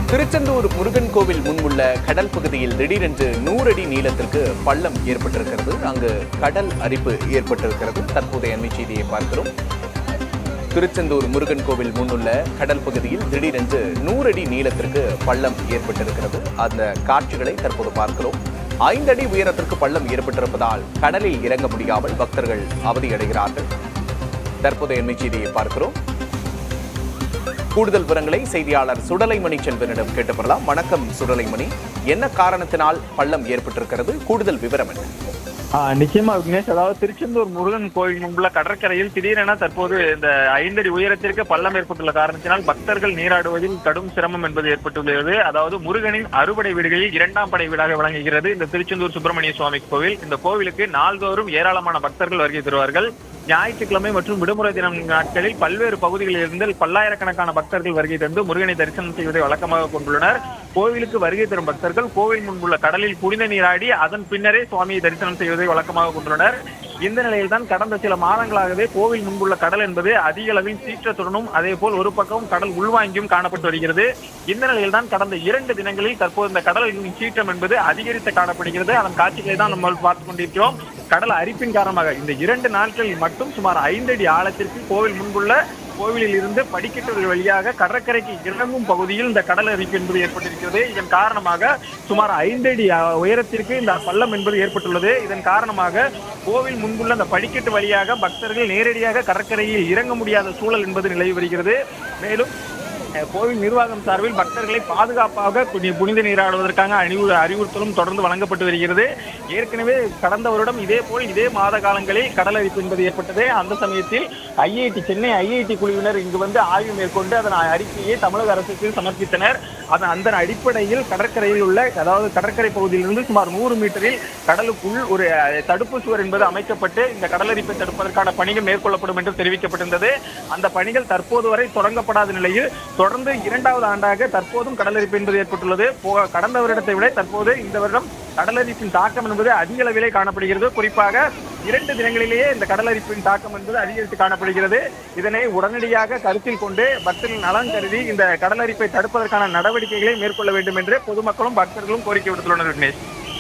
திருச்செந்தூர் முருகன் கோவில் முன்னுள்ள கடல் பகுதியில் திடீரென்று 100 அடி நீளத்திற்கு பள்ளம் ஏற்பட்டிருக்கிறது. அங்கு கடல் அரிப்பு ஏற்பட்டிருக்கிறது. தற்போதைய அண்மை செய்தியை பார்க்கிறோம். திருச்செந்தூர் முருகன் கோவில் முன்னுள்ள கடல் பகுதியில் திடீரென்று 100 அடி நீளத்திற்கு பள்ளம் ஏற்பட்டிருக்கிறது. அந்த காட்சிகளை தற்போது பார்க்கிறோம். 5 அடி உயரத்திற்கு பள்ளம் ஏற்பட்டிருப்பதால் கடலில் இறங்க முடியாமல் பக்தர்கள் அவதியடைகிறார்கள். தற்போதைய அண்மை செய்தியை பார்க்கிறோம். கூடுதல் விவரங்களை செய்தியாளர் சுடலைமணி செல்வனிடம் கேட்டு பெறலாம். வணக்கம் சுடலைமணி, என்ன காரணத்தினால் பள்ளம் ஏற்பட்டிருக்கிறது? கூடுதல் விவரம் என்ன? நிச்சயமா விக்னேஷ், அதாவது திருச்செந்தூர் முருகன் கோயில் முன்புள்ள கடற்கரையில் திடீரென தற்போது இந்த 5 அடி உயரத்திற்கு பள்ளம் ஏற்பட்டுள்ள காரணத்தினால் பக்தர்கள் நீராடுவதில் கடும் சிரமம் என்பது ஏற்பட்டுள்ளது. அதாவது முருகனின் அறுபடை வீடுகளில் 2ஆம் படை வீடாக விளங்குகிறது இந்த திருச்செந்தூர் சுப்பிரமணிய சுவாமி கோவில். இந்த கோவிலுக்கு நாள்தோறும் ஏராளமான பக்தர்கள் வருகை தருவார்கள். ஞாயிற்றுக்கிழமை மற்றும் விடுமுறை தினம் நாட்களில் பல்வேறு பகுதிகளில் இருந்து பல்லாயிரக்கணக்கான பக்தர்கள் வருகை தந்து முருகனை தரிசனம் செய்வதை வழக்கமாக கொண்டுள்ளனர். கோவிலுக்கு வருகை தரும் பக்தர்கள் கோவில் முன்புள்ள கடலில் புனித நீராடி அதன் பின்னரே சுவாமியை தரிசனம் செய்வதை வழக்கமாக கொண்டுள்ளனர். இந்த நிலையில்தான் கடந்த சில மாதங்களாகவே கோவில் முன்புள்ள கடல் என்பது அதிக அளவில் சீற்றத்துடனும் அதே போல் ஒரு பக்கம் கடல் உள்வாங்கியும் காணப்பட்டு வருகிறது. இந்த நிலையில்தான் கடந்த 2 தினங்களில் தற்போது இந்த கடலின் சீற்றம் என்பது அதிகரித்து காணப்படுகிறது. அதன் காட்சிகளை தான் நம்ம பார்த்துக் கொண்டிருக்கிறோம். கடல் அரிப்பின் காரணமாக இந்த 2 நாட்களில் மட்டும் சுமார் 5 அடி ஆழத்திற்கு கோவில் முன்புள்ள கோவிலில் இருந்து படிக்கட்டுகள் வழியாக கடற்கரைக்கு இறங்கும் பகுதியில் இந்த கடல் அரிப்பு என்பது ஏற்பட்டிருக்கிறது. இதன் காரணமாக சுமார் 5 அடி உயரத்திற்கு இந்த பள்ளம் என்பது ஏற்பட்டுள்ளது. இதன் காரணமாக கோவில் முன்புள்ள அந்த படிக்கட்டு வழியாக பக்தர்கள் நேரடியாக கடற்கரையில் இறங்க முடியாத சூழல் என்பது நிலவி வருகிறது. மேலும் கோவில் நிர்வாகம் சார்பில் பக்தர்களை பாதுகாப்பாக புனித நீராடுவதற்காக அறிவுறுத்தலும் தொடர்ந்து வழங்கப்பட்டு வருகிறது. ஏற்கனவே கடந்த வருடம் இதே மாத காலங்களில் கடல் அரிப்பு என்பது ஏற்பட்டது. அந்த சமயத்தில் சென்னை ஐஐடி குழுவினர் இங்கு வந்து ஆய்வு மேற்கொண்டு அதன் அறிக்கையை தமிழக அரசுக்கு சமர்ப்பித்தனர். அந்த அடிப்படையில் கடற்கரையில் உள்ள, அதாவது கடற்கரை பகுதியிலிருந்து சுமார் 100 மீட்டரில் கடலுக்குள் ஒரு தடுப்பு சுவர் என்பது அமைக்கப்பட்டு இந்த கடலரிப்பை தடுப்பதற்கான பணிகள் மேற்கொள்ளப்படும் என்று தெரிவிக்கப்பட்டிருந்தது. அந்த பணிகள் தற்போது வரை தொடங்கப்படாத நிலையில் தொடர்ந்து 2வது ஆண்டாக தற்போதும் கடலரிப்பு என்பது ஏற்பட்டுள்ளது. கடந்த வருடத்தை விட தற்போது இந்த வருடம் கடலரிப்பின் தாக்கம் என்பது அதிக அளவிலே காணப்படுகிறது. குறிப்பாக 2 தினங்களிலேயே இந்த கடலரிப்பின் தாக்கம் என்பது அதிகரித்து காணப்படுகிறது. இதனை உடனடியாக கருத்தில் கொண்டு பக்தர்கள் நலன் கருதி இந்த கடலரிப்பை தடுப்பதற்கான நடவடிக்கைகளை மேற்கொள்ள வேண்டும் என்று பொதுமக்களும் பக்தர்களும் கோரிக்கை விடுத்துள்ளனர். விக்னேஷ்.